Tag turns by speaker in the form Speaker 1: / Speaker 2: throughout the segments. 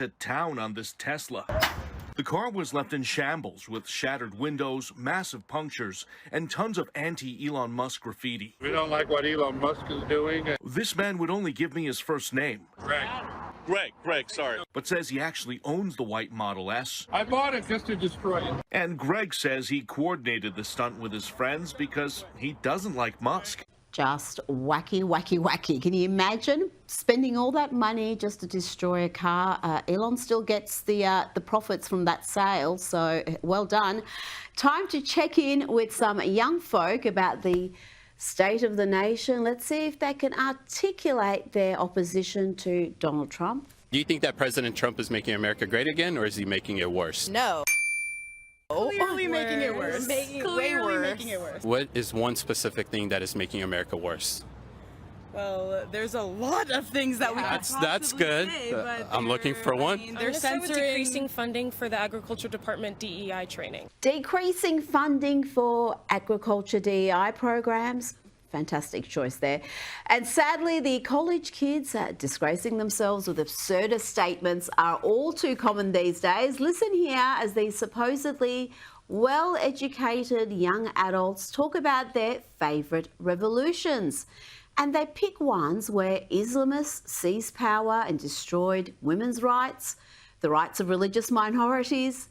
Speaker 1: at town on this Tesla. The car was left in shambles with shattered windows, massive punctures, and tons of anti-Elon Musk graffiti.
Speaker 2: We don't like what Elon Musk is doing.
Speaker 1: This man would only give me his first name.
Speaker 2: Greg, sorry.
Speaker 1: But says he actually owns the white Model S.
Speaker 2: I bought it just to destroy it.
Speaker 1: And Greg says he coordinated the stunt with his friends because he doesn't like Musk.
Speaker 3: Just wacky, wacky, wacky. Can you imagine spending all that money just to destroy a car? Elon still gets the profits from that sale, so well done. Time to check in with some young folk about the state of the nation. Let's see if they can articulate their opposition to Donald Trump.
Speaker 4: Do you think that President Trump is making America great again, or is he making it worse?
Speaker 5: No.
Speaker 6: Clearly making it worse.
Speaker 5: Clearly making it worse.
Speaker 4: What is one specific thing that is making America worse?
Speaker 6: Well, there's a lot of things that we could
Speaker 4: That's good.
Speaker 6: say, but
Speaker 4: I'm looking for one.
Speaker 6: They're censoring.
Speaker 7: Decreasing funding for the Agriculture Department DEI training.
Speaker 3: Decreasing funding for agriculture DEI programs. Fantastic choice there. And sadly, the college kids disgracing themselves with absurdist statements are all too common these days. Listen here as these supposedly well-educated young adults talk about their favourite revolutions. And they pick ones where Islamists seized power and destroyed women's rights, the rights of religious minorities.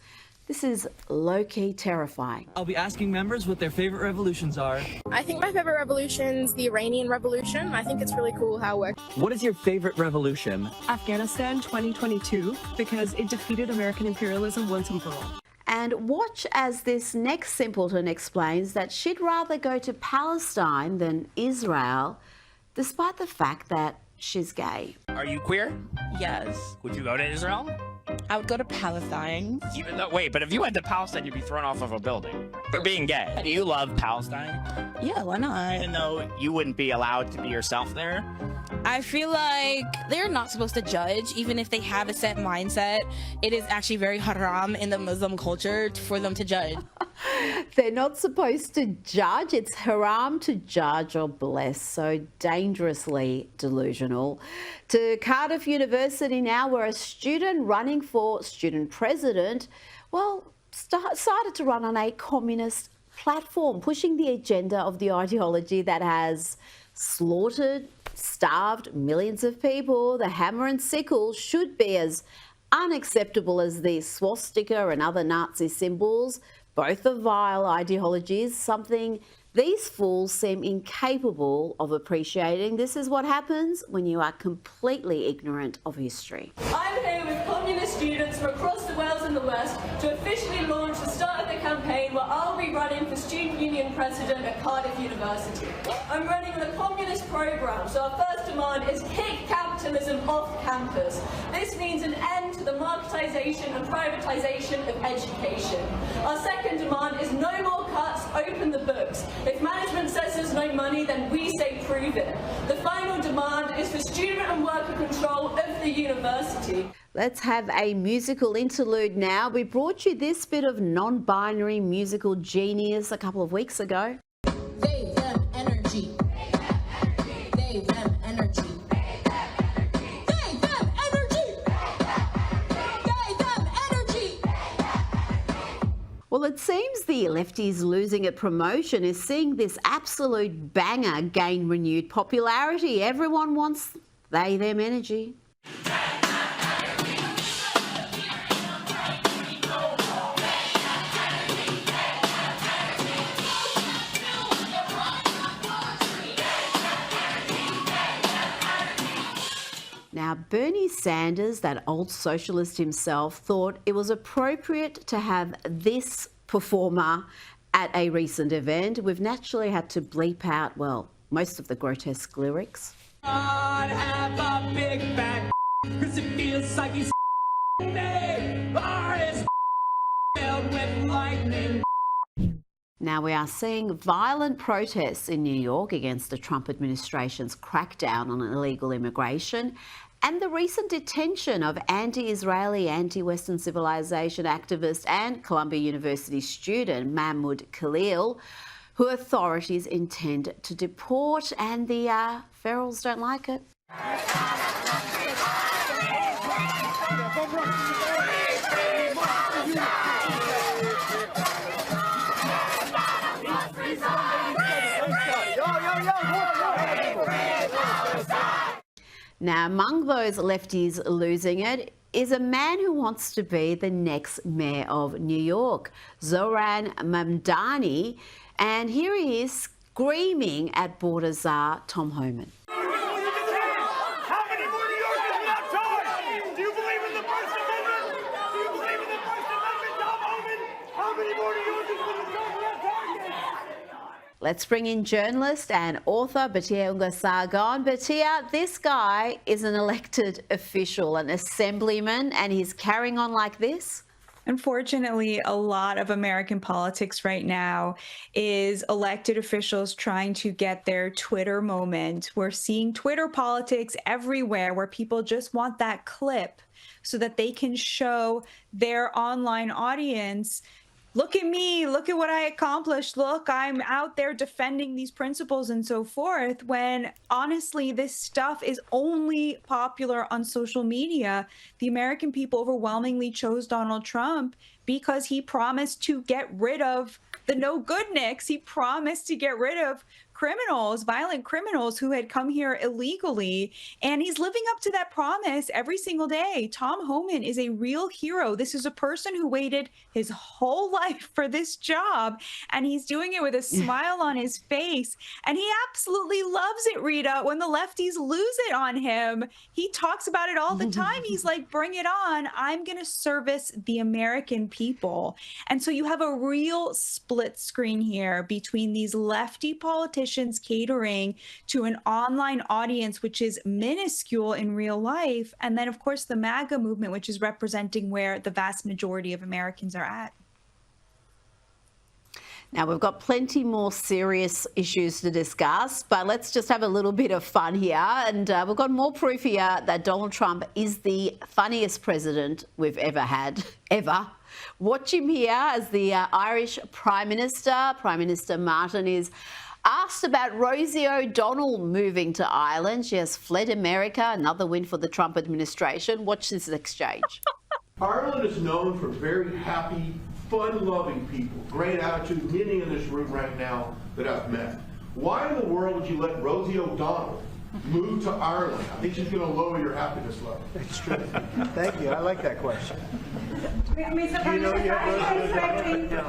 Speaker 3: This is low-key terrifying.
Speaker 8: I'll be asking members what their favorite revolutions are.
Speaker 9: I think my favorite revolution's the Iranian Revolution. I think it's really cool how it works.
Speaker 8: What is your favorite revolution?
Speaker 10: Afghanistan 2022, because it defeated American imperialism once and for all.
Speaker 3: And watch as this next simpleton explains that she'd rather go to Palestine than Israel, despite the fact that she's gay.
Speaker 11: Are you queer?
Speaker 5: Yes.
Speaker 11: Would you go to Israel?
Speaker 5: I would go to Palestine.
Speaker 11: Even though, wait, but if you went to Palestine, you'd be thrown off of a building for being gay. Do you love Palestine?
Speaker 5: Yeah, why not?
Speaker 11: Even though you wouldn't be allowed to be yourself there?
Speaker 5: I feel like they're not supposed to judge, even if they have a set mindset. It is actually very haram in the Muslim culture for them to judge.
Speaker 3: They're not supposed to judge. It's haram to judge or bless. So dangerously delusional. To Cardiff University now, where a student running for student president, well, decided to run on a communist platform, pushing the agenda of the ideology that has slaughtered, starved millions of people. The hammer and sickle should be as unacceptable as the swastika and other Nazi symbols. Both are vile ideologies, something these fools seem incapable of appreciating. This is what happens when you are completely ignorant of history.
Speaker 12: I'm here with communist students from across the Wales and the West to officially launch the start of the campaign where I'll be running for Student Union President at Cardiff University. I'm running on a communist programme, so our first demand is kick capitalism off campus. This means an end to the marketisation and privatisation of education. Our second demand is no more cuts, open the books. If management says there's no money, then we say prove it. The final demand is for student and worker control of the university.
Speaker 3: Let's have a musical interlude now. We brought you this bit of non-binary musical genius a couple of weeks ago.
Speaker 13: They, them, energy. They, them, energy. They, them, energy. They, them, energy.
Speaker 3: Well, it seems the lefties losing at promotion is seeing this absolute banger gain renewed popularity. Everyone wants they, them energy. Now, Bernie Sanders, that old socialist himself, thought it was appropriate to have this performer at a recent event. We've naturally had to bleep out, well, most of the grotesque lyrics.
Speaker 8: God have a big fat cause it feels like he's me. Heart is filled with lightning.
Speaker 3: Now, we are seeing violent protests in New York against the Trump administration's crackdown on illegal immigration and the recent detention of anti-Israeli, anti-Western civilization activist and Columbia University student Mahmoud Khalil, who authorities intend to deport, and the ferals don't like it. Now, among those lefties losing it is a man who wants to be the next mayor of New York, Zohran Mamdani, and here he is screaming at border czar Tom Homan.
Speaker 8: How many more New Yorkers without charge? Do you believe in the First Amendment? Do you believe in the First Amendment, Tom Homan? How many more New Yorkers without charges?
Speaker 3: Let's bring in journalist and author Batia Ungasargon. Batia, this guy is an elected official, an assemblyman, and he's carrying on like this?
Speaker 14: Unfortunately, a lot of American politics right now is elected officials trying to get their Twitter moment. We're seeing Twitter politics everywhere where people just want that clip so that they can show their online audience, look at me, look at what I accomplished, look, I'm out there defending these principles and so forth, when honestly, this stuff is only popular on social media. The American people overwhelmingly chose Donald Trump because he promised to get rid of the no good nicks. He promised to get rid of criminals, violent criminals who had come here illegally, and he's living up to that promise every single day. Tom Homan is a real hero. This is a person who waited his whole life for this job, and he's doing it with a smile on his face, and he absolutely loves it, Rita, when the lefties lose it on him. He talks about it all the time. He's like, bring it on. I'm going to service the American people. And so you have a real split screen here between these lefty politicians catering to an online audience, which is minuscule in real life, and then, of course, the MAGA movement, which is representing where the vast majority of Americans are at.
Speaker 3: Now, we've got plenty more serious issues to discuss, but let's just have a little bit of fun here. And we've got more proof here that Donald Trump is the funniest president we've ever had, ever. Watch him here as the Irish Prime Minister Martin, is asked about Rosie O'Donnell moving to Ireland. She has fled America, another win for the Trump administration. Watch this exchange.
Speaker 15: Ireland is known for very happy, fun-loving people, great attitude, many in this room right now that I've met. Why in the world would you let Rosie O'Donnell move to Ireland? I think she's going to lower your happiness level.
Speaker 16: That's true. Thank you. I like that question.
Speaker 15: Do you know you have Rosie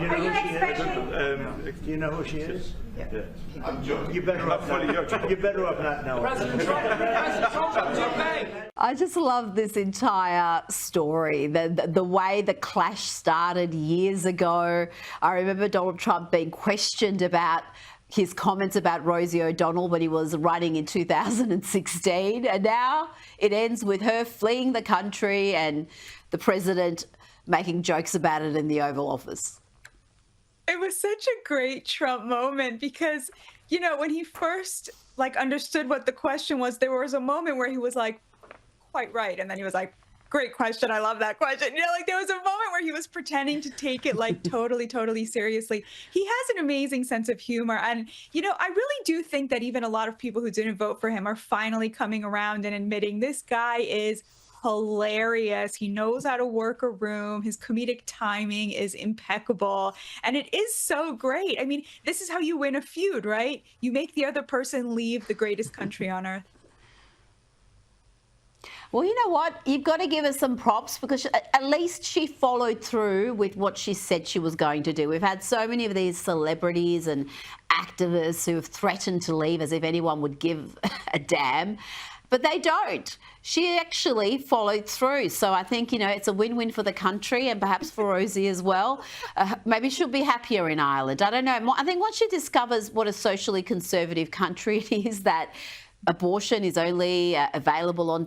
Speaker 16: O'Donnell? Do you know who she is? Yeah.
Speaker 15: I'm joking.
Speaker 16: You better off not knowing.
Speaker 3: I just love this entire story, the way the clash started years ago. I remember Donald Trump being questioned about his comments about Rosie O'Donnell when he was running in 2016, and now it ends with her fleeing the country and the president making jokes about it in the Oval Office.
Speaker 14: It was such a great Trump moment because, you know, when he first understood what the question was, there was a moment where he was like, quite right. And then he was like, great question. I love that question. You know, there was a moment where he was pretending to take it totally seriously. He has an amazing sense of humor. And, you know, I really do think that even a lot of people who didn't vote for him are finally coming around and admitting this guy is hilarious. He knows how to work a room. His comedic timing is impeccable. And it is so great. I mean, this is how you win a feud, right? You make the other person leave the greatest country on earth.
Speaker 3: Well, you know what? You've got to give her some props because at least she followed through with what she said she was going to do. We've had so many of these celebrities and activists who have threatened to leave as if anyone would give a damn. But they don't. She actually followed through. So I think, you know, it's a win-win for the country and perhaps for Rosie as well. Maybe she'll be happier in Ireland. I don't know. I think once she discovers what a socially conservative country it is, that abortion is only available on